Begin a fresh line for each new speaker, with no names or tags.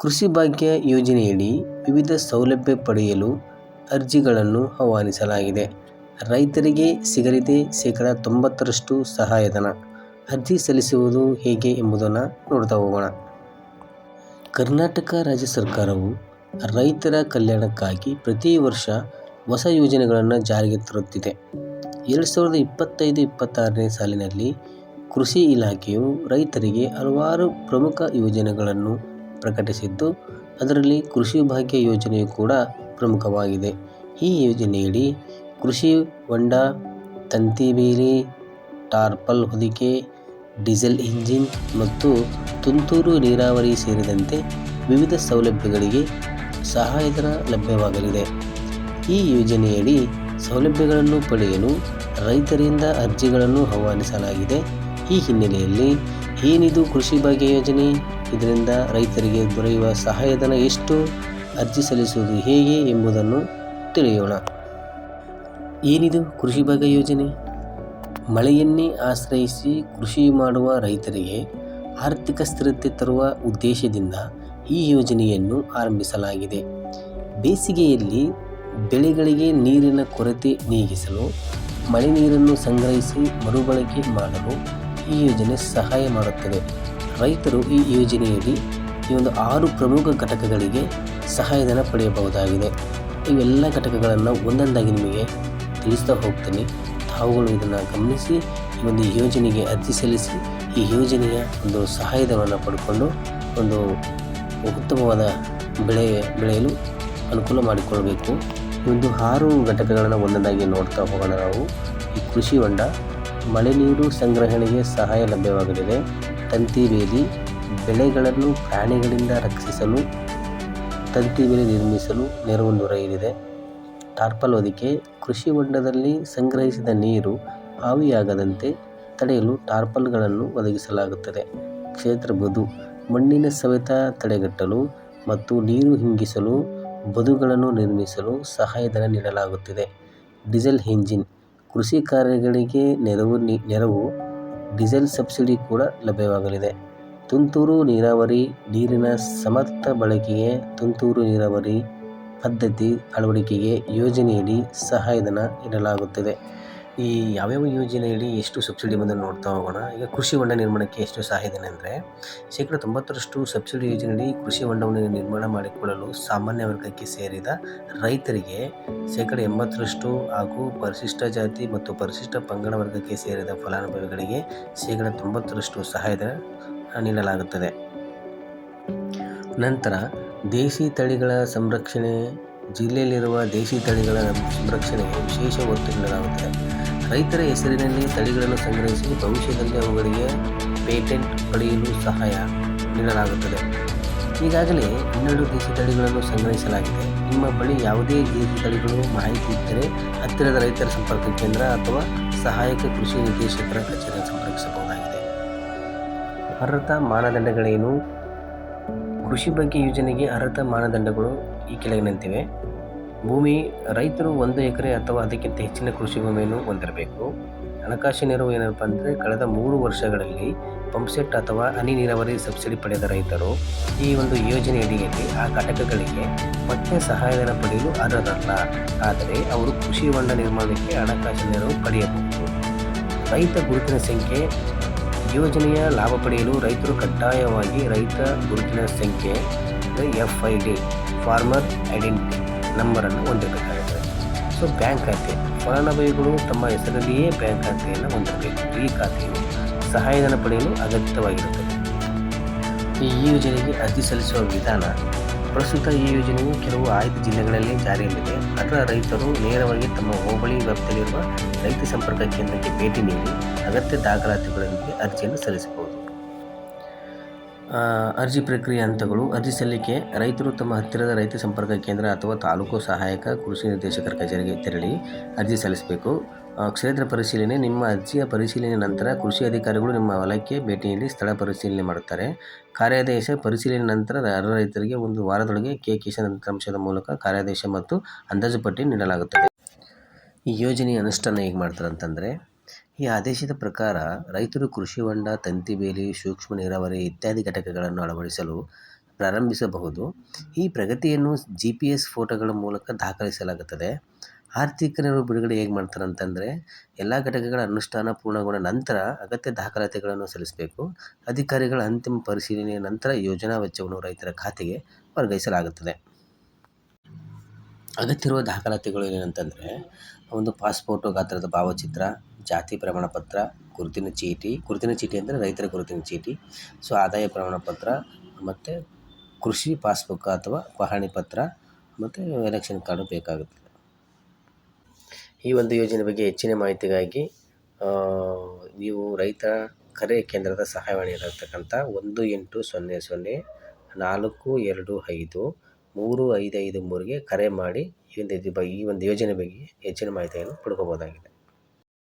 ಕೃಷಿ ಭಾಗ್ಯ ಯೋಜನೆಯಡಿ ವಿವಿಧ ಸೌಲಭ್ಯ ಪಡೆಯಲು ಅರ್ಜಿಗಳನ್ನು ಆಹ್ವಾನಿಸಲಾಗಿದೆ. ರೈತರಿಗೆ ಸಿಗಲಿದೆ ಶೇಕಡಾ 90ರಷ್ಟು ಸಹಾಯಧನ. ಅರ್ಜಿ ಸಲ್ಲಿಸುವುದು ಹೇಗೆ ಎಂಬುದನ್ನು ನೋಡ್ತಾ ಹೋಗೋಣ. ಕರ್ನಾಟಕ ರಾಜ್ಯ ಸರ್ಕಾರವು ರೈತರ ಕಲ್ಯಾಣಕ್ಕಾಗಿ ಪ್ರತಿ ವರ್ಷ ಹೊಸ ಯೋಜನೆಗಳನ್ನು ಜಾರಿಗೆ ತರುತ್ತಿದೆ. 2025-26ನೇ ಸಾಲಿನಲ್ಲಿ ಕೃಷಿ ಇಲಾಖೆಯು ರೈತರಿಗೆ ಹಲವಾರು ಪ್ರಮುಖ ಯೋಜನೆಗಳನ್ನು ಪ್ರಕಟಿಸಿದ್ದು, ಅದರಲ್ಲಿ ಕೃಷಿ ಭಾಗ್ಯ ಯೋಜನೆಯು ಕೂಡ ಪ್ರಮುಖವಾಗಿದೆ. ಈ ಯೋಜನೆಯಡಿ ಕೃಷಿ ಹೊಂಡ, ತಂತಿ ಬೇಲಿ, ಟಾರ್ಪಲ್ ಹೊದಿಕೆ, ಡೀಸೆಲ್ ಇಂಜಿನ್ ಮತ್ತು ತುಂತುರು ನೀರಾವರಿ ಸೇರಿದಂತೆ ವಿವಿಧ ಸೌಲಭ್ಯಗಳಿಗೆ ಸಹಾಯಧನ ಲಭ್ಯವಾಗಲಿದೆ. ಈ ಯೋಜನೆಯಡಿ ಸೌಲಭ್ಯಗಳನ್ನು ಪಡೆಯಲು ರೈತರಿಂದ ಅರ್ಜಿಗಳನ್ನು ಆಹ್ವಾನಿಸಲಾಗಿದೆ. ಈ ಹಿನ್ನೆಲೆಯಲ್ಲಿ ಏನಿದು ಕೃಷಿ ಭಾಗ್ಯ ಯೋಜನೆ, ಇದರಿಂದ ರೈತರಿಗೆ ದೊರೆಯುವ ಸಹಾಯಧನ ಎಷ್ಟು, ಅರ್ಜಿ ಸಲ್ಲಿಸುವುದು ಹೇಗೆ ಎಂಬುದನ್ನು ತಿಳಿಯೋಣ. ಏನಿದು ಕೃಷಿ ಭಾಗ್ಯ ಯೋಜನೆ? ಮಳೆಯನ್ನೇ ಆಶ್ರಯಿಸಿ ಕೃಷಿ ಮಾಡುವ ರೈತರಿಗೆ ಆರ್ಥಿಕ ಸ್ಥಿರತೆ ತರುವ ಉದ್ದೇಶದಿಂದ ಈ ಯೋಜನೆಯನ್ನು ಆರಂಭಿಸಲಾಗಿದೆ. ಬೇಸಿಗೆಯಲ್ಲಿ ಬೆಳೆಗಳಿಗೆ ನೀರಿನ ಕೊರತೆ ನೀಗಿಸಲು ಮಳೆ ನೀರನ್ನು ಸಂಗ್ರಹಿಸಿ ಮರುಬಳಕೆ ಮಾಡಲು ಈ ಯೋಜನೆ ಸಹಾಯ ಮಾಡುತ್ತದೆ. ರೈತರು ಈ ಯೋಜನೆಯಲ್ಲಿ ಈ ಒಂದು 6 ಪ್ರಮುಖ ಘಟಕಗಳಿಗೆ ಸಹಾಯಧನ ಪಡೆಯಬಹುದಾಗಿದೆ. ಇವೆಲ್ಲ ಘಟಕಗಳನ್ನು ಒಂದೊಂದಾಗಿ ನಿಮಗೆ ತಿಳಿಸ್ತಾ ಹೋಗ್ತೀನಿ. ತಾವುಗಳು ಇದನ್ನು ಗಮನಿಸಿ ಈ ಒಂದು ಯೋಜನೆಗೆ ಅರ್ಜಿ ಸಲ್ಲಿಸಿ ಈ ಯೋಜನೆಯ ಒಂದು ಸಹಾಯಧನವನ್ನು ಪಡ್ಕೊಂಡು ಒಂದು ಉತ್ತಮವಾದ ಬೆಳೆಯಲು ಅನುಕೂಲ ಮಾಡಿಕೊಳ್ಬೇಕು. ಈ ಒಂದು 6 ಘಟಕಗಳನ್ನು ಒಂದೊಂದಾಗಿ ನೋಡ್ತಾ ಹೋಗೋಣ. ನಾವು ಈ ಕೃಷಿ ಹೊಂಡ, ಮಳೆ ನೀರು ಸಂಗ್ರಹಣೆಗೆ ಸಹಾಯ ಲಭ್ಯವಾಗಲಿದೆ. ತಂತಿ ಬೇಲಿ, ಬೆಳೆಗಳನ್ನು ಪ್ರಾಣಿಗಳಿಂದ ರಕ್ಷಿಸಲು ತಂತಿ ಬೇಲಿ ನಿರ್ಮಿಸಲು ನೆರವು ದೊರೆಯಲಿದೆ. ಟಾರ್ಪಲ್ ಹೊದಿಕೆ, ಕೃಷಿ ಹೊಂಡದಲ್ಲಿ ಸಂಗ್ರಹಿಸಿದ ನೀರು ಆವಿಯಾಗದಂತೆ ತಡೆಯಲು ಟಾರ್ಪಲ್ಗಳನ್ನು ಒದಗಿಸಲಾಗುತ್ತದೆ. ಕ್ಷೇತ್ರ ಬದು, ಮಣ್ಣಿನ ಸವೆತ ತಡೆಗಟ್ಟಲು ಮತ್ತು ನೀರು ಇಂಗಿಸಲು ಬದುಗಳನ್ನು ನಿರ್ಮಿಸಲು ಸಹಾಯಧನ ನೀಡಲಾಗುತ್ತಿದೆ. ಡೀಸೆಲ್ ಇಂಜಿನ್, ಕೃಷಿ ಕಾರ್ಯಗಳಿಗೆ ನೆರವು ಡೀಸೆಲ್ ಸಬ್ಸಿಡಿ ಕೂಡ ಲಭ್ಯವಾಗಲಿದೆ. ತುಂತುರು ನೀರಾವರಿ, ನೀರಿನ ಸಮರ್ಥ ಬಳಕೆಗೆ ತುಂತುರು ನೀರಾವರಿ ಪದ್ಧತಿ ಅಳವಡಿಕೆಗೆ ಯೋಜನೆಯಡಿ ಸಹಾಯಧನ ನೀಡಲಾಗುತ್ತದೆ. ಈ ಯಾವ್ಯಾವ ಯೋಜನೆಯಡಿ ಎಷ್ಟು ಸಬ್ಸಿಡಿ ಬಂದು ನೋಡ್ತಾ ಹೋಗೋಣ. ಈಗ ಕೃಷಿ ಹೊಂಡ ನಿರ್ಮಾಣಕ್ಕೆ ಎಷ್ಟು ಸಹಾಯಧನ ಅಂದರೆ ಶೇಕಡಾ 90ರಷ್ಟು ಸಬ್ಸಿಡಿ ಯೋಜನೆಯಡಿ ಕೃಷಿ ಹೊಂಡವನ್ನು ನಿರ್ಮಾಣ ಮಾಡಿಕೊಳ್ಳಲು ಸಾಮಾನ್ಯ ವರ್ಗಕ್ಕೆ ಸೇರಿದ ರೈತರಿಗೆ ಶೇಕಡಾ 80ರಷ್ಟು ಹಾಗೂ ಪರಿಶಿಷ್ಟ ಜಾತಿ ಮತ್ತು ಪರಿಶಿಷ್ಟ ಪಂಗಡ ವರ್ಗಕ್ಕೆ ಸೇರಿದ ಫಲಾನುಭವಿಗಳಿಗೆ ಶೇಕಡಾ 90ರಷ್ಟು ಸಹಾಯಧನ ನೀಡಲಾಗುತ್ತದೆ. ನಂತರ ದೇಶಿ ತಳಿಗಳ ಸಂರಕ್ಷಣೆ, ಜಿಲ್ಲೆಯಲ್ಲಿರುವ ದೇಶಿ ತಳಿಗಳ ಸಂರಕ್ಷಣೆಗೆ ವಿಶೇಷ ಒತ್ತು ನೀಡಲಾಗುತ್ತದೆ. ರೈತರ ಹೆಸರಿನಲ್ಲಿ ತಳಿಗಳನ್ನು ಸಂಗ್ರಹಿಸಿ ಭವಿಷ್ಯದಲ್ಲಿ ಅವುಗಳಿಗೆ ಪೇಟೆಂಟ್ ಪಡೆಯಲು ಸಹಾಯ ನೀಡಲಾಗುತ್ತದೆ. ಈಗಾಗಲೇ 12 ದೇಶಿ ತಳಿಗಳನ್ನು ಸಂಗ್ರಹಿಸಲಾಗಿದೆ. ನಿಮ್ಮ ಬಳಿ ಯಾವುದೇ ದೇಶಿ ತಳಿಗಳು ಮಾಹಿತಿ ಇದ್ದರೆ ಹತ್ತಿರದ ರೈತರ ಸಂಪರ್ಕ ಕೇಂದ್ರ ಅಥವಾ ಸಹಾಯಕ ಕೃಷಿ ನಿರ್ದೇಶಕರ ಕಚೇರಿಯನ್ನು ಸಂಪರ್ಕಿಸಬಹುದಾಗಿದೆ. ಅರ್ಹತಾ ಮಾನದಂಡಗಳೇನು? ಕೃಷಿ ಭಾಗ್ಯ ಯೋಜನೆಗೆ ಅರ್ಹತಾ ಮಾನದಂಡಗಳು ಈ ಕೆಳಗಿನಂತಿವೆ. ಭೂಮಿ, ರೈತರು 1 ಎಕರೆ ಅಥವಾ ಅದಕ್ಕಿಂತ ಹೆಚ್ಚಿನ ಕೃಷಿ ಭೂಮಿಯನ್ನು ಹೊಂದಿರಬೇಕು. ಹಣಕಾಸು ನೆರವು ಏನಪ್ಪ ಅಂದರೆ ಕಳೆದ 3 ವರ್ಷಗಳಲ್ಲಿ ಪಂಪ್ಸೆಟ್ ಅಥವಾ ಹನಿ ನೀರಾವರಿ ಸಬ್ಸಿಡಿ ಪಡೆದ ರೈತರು ಈ ಒಂದು ಯೋಜನೆಯಡಿಯಲ್ಲಿ ಆ ಘಟಕಗಳಿಗೆ ಮತ್ತೆ ಸಹಾಯಧನ ಪಡೆಯಲು ಅರ್ಹರಲ್ಲ. ಆದರೆ ಅವರು ಕೃಷಿ ಹೊಂಡ ನಿರ್ಮಾಣಕ್ಕೆ ಹಣಕಾಸು ನೆರವು ಪಡೆಯಬಹುದು. ರೈತ ಗುರುತಿನ ಸಂಖ್ಯೆ, ಯೋಜನೆಯ ಲಾಭ ಪಡೆಯಲು ರೈತರು ಕಡ್ಡಾಯವಾಗಿ ರೈತ ಗುರುತಿನ ಸಂಖ್ಯೆ FID ಫಾರ್ಮರ್ ಐಡೆಂಟಿಟಿ ನಂಬರನ್ನು ಹೊಂದಿರಬೇಕಾಗುತ್ತದೆ. ಸೊ ಬ್ಯಾಂಕ್ ಖಾತೆ, ಫಲಾನುಭವಿಗಳು ತಮ್ಮ ಹೆಸರಲ್ಲಿಯೇ ಬ್ಯಾಂಕ್ ಖಾತೆಯನ್ನು ಹೊಂದಿರಬೇಕು. ಈ ಖಾತೆಯು ಸಹಾಯಧನ ಪಡೆಯಲು ಅಗತ್ಯವಾಗಿರುತ್ತದೆ. ಈ ಯೋಜನೆಗೆ ಅರ್ಜಿ ಸಲ್ಲಿಸುವ ವಿಧಾನ. ಪ್ರಸ್ತುತ ಈ ಯೋಜನೆಯು ಕೆಲವು ಆಯ್ದ ಜಿಲ್ಲೆಗಳಲ್ಲಿ ಜಾರಿಯಲ್ಲಿದೆ. ಅದರ ರೈತರು ನೇರವಾಗಿ ತಮ್ಮ ಹೋಬಳಿ ವ್ಯಾಪ್ತಿಯಲ್ಲಿರುವ ರೈತ ಸಂಪರ್ಕ ಕೇಂದ್ರಕ್ಕೆ ಭೇಟಿ ನೀಡಿ ಅಗತ್ಯ ದಾಖಲಾತಿಗಳೊಂದಿಗೆ ಅರ್ಜಿಯನ್ನು ಸಲ್ಲಿಸಬಹುದು. ಅರ್ಜಿ ಪ್ರಕ್ರಿಯೆ ಹಂತಗಳು. ಅರ್ಜಿ ಸಲ್ಲಿಕೆ. ರೈತರು ತಮ್ಮ ಹತ್ತಿರದ ರೈತ ಸಂಪರ್ಕ ಕೇಂದ್ರ ಅಥವಾ ತಾಲೂಕು ಸಹಾಯಕ ಕೃಷಿ ನಿರ್ದೇಶಕರ ಕಚೇರಿಗೆ ತೆರಳಿ ಅರ್ಜಿ ಸಲ್ಲಿಸಬೇಕು. ಕ್ಷೇತ್ರ ಪರಿಶೀಲನೆ. ನಿಮ್ಮ ಅರ್ಜಿಯ ಪರಿಶೀಲನೆ ನಂತರ ಕೃಷಿ ಅಧಿಕಾರಿಗಳು ನಿಮ್ಮ ಹೊಲಕ್ಕೆ ಭೇಟಿ ನೀಡಿ ಸ್ಥಳ ಪರಿಶೀಲನೆ ಮಾಡುತ್ತಾರೆ. ಕಾರ್ಯಾದೇಶ. ಪರಿಶೀಲನೆ ನಂತರ ಅರ್ಹ ರೈತರಿಗೆ 1 ವಾರದೊಳಗೆ ಕಿಸಾನ್ ತಂತ್ರಾಂಶದ ಮೂಲಕ ಕಾರ್ಯಾದೇಶ ಮತ್ತು ಅಂದಾಜು ಪಟ್ಟಿ ನೀಡಲಾಗುತ್ತದೆ. ಈ ಯೋಜನೆಯ ಅನುಷ್ಠಾನ ಹೇಗೆ ಮಾಡ್ತಾರೆ ಅಂತಂದರೆ, ಈ ಆದೇಶದ ಪ್ರಕಾರ ರೈತರು ಕೃಷಿ ಹೊಂಡ, ತಂತಿ ಬೇಲಿ, ಸೂಕ್ಷ್ಮ ನೀರಾವರಿ ಇತ್ಯಾದಿ ಘಟಕಗಳನ್ನು ಅಳವಡಿಸಲು ಪ್ರಾರಂಭಿಸಬಹುದು. ಈ ಪ್ರಗತಿಯನ್ನು GPS ಫೋಟೋಗಳ ಮೂಲಕ ದಾಖಲಿಸಲಾಗುತ್ತದೆ. ಆರ್ಥಿಕ ನೆರವು ಬಿಡುಗಡೆ ಹೇಗೆ ಮಾಡ್ತಾರೆ ಅಂತಂದರೆ, ಎಲ್ಲ ಘಟಕಗಳ ಅನುಷ್ಠಾನ ಪೂರ್ಣಗೊಂಡ ನಂತರ ಅಗತ್ಯ ದಾಖಲಾತಿಗಳನ್ನು ಸಲ್ಲಿಸಬೇಕು. ಅಧಿಕಾರಿಗಳ ಅಂತಿಮ ಪರಿಶೀಲನೆಯ ನಂತರ ಯೋಜನಾ ವೆಚ್ಚವನ್ನು ರೈತರ ಖಾತೆಗೆ ವರ್ಗಾಯಿಸಲಾಗುತ್ತದೆ. ಅಗತ್ಯವಿರುವ ದಾಖಲಾತಿಗಳು ಏನಂತಂದರೆ, ಒಂದು ಪಾಸ್ಪೋರ್ಟು ಗಾತ್ರದ ಭಾವಚಿತ್ರ, ಜಾತಿ ಪ್ರಮಾಣ ಪತ್ರ, ಗುರುತಿನ ಚೀಟಿ ಅಂದರೆ ರೈತರ ಗುರುತಿನ ಚೀಟಿ, ಆದಾಯ ಪ್ರಮಾಣ ಪತ್ರ ಮತ್ತು ಕೃಷಿ ಪಾಸ್ಬುಕ್ ಅಥವಾ ಪಹಣಿ ಪತ್ರ ಮತ್ತು ಎಲೆಕ್ಷನ್ ಕಾರ್ಡು ಬೇಕಾಗುತ್ತದೆ. ಈ ಒಂದು ಯೋಜನೆ ಬಗ್ಗೆ ಹೆಚ್ಚಿನ ಮಾಹಿತಿಗಾಗಿ ನೀವು ರೈತ ಕರೆ ಕೇಂದ್ರದ ಸಹಾಯವಾಣಿಯಲ್ಲಿರ್ತಕ್ಕಂಥ 1800 425 3553ಗೆ ಕರೆ ಮಾಡಿ ಈ ಒಂದು ಯೋಜನೆ ಬಗ್ಗೆ ಹೆಚ್ಚಿನ ಮಾಹಿತಿಯನ್ನು ಪಡ್ಕೋಬೋದಾಗಿದೆ.